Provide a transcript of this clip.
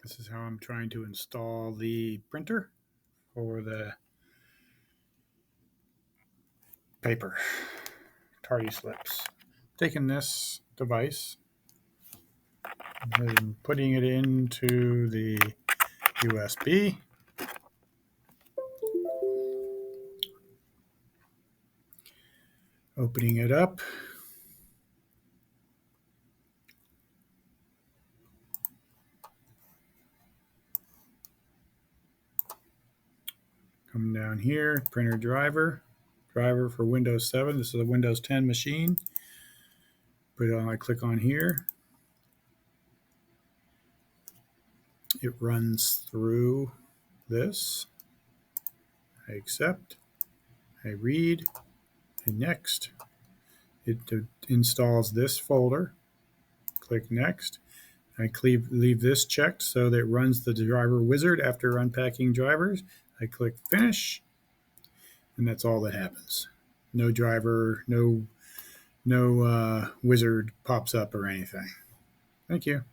This is how I'm trying to install the printer for the paper tardy slips. Taking this device and putting it into the USB. Opening it up. Come down here, printer driver for Windows 7. This is a Windows 10 machine. Put it on, I click on here. It runs through this. I accept. I read. I next. It installs this folder. Click next. I leave this checked so that it runs the driver wizard after unpacking drivers. I click finish, and that's all that happens. No driver, no wizard pops up or anything. Thank you.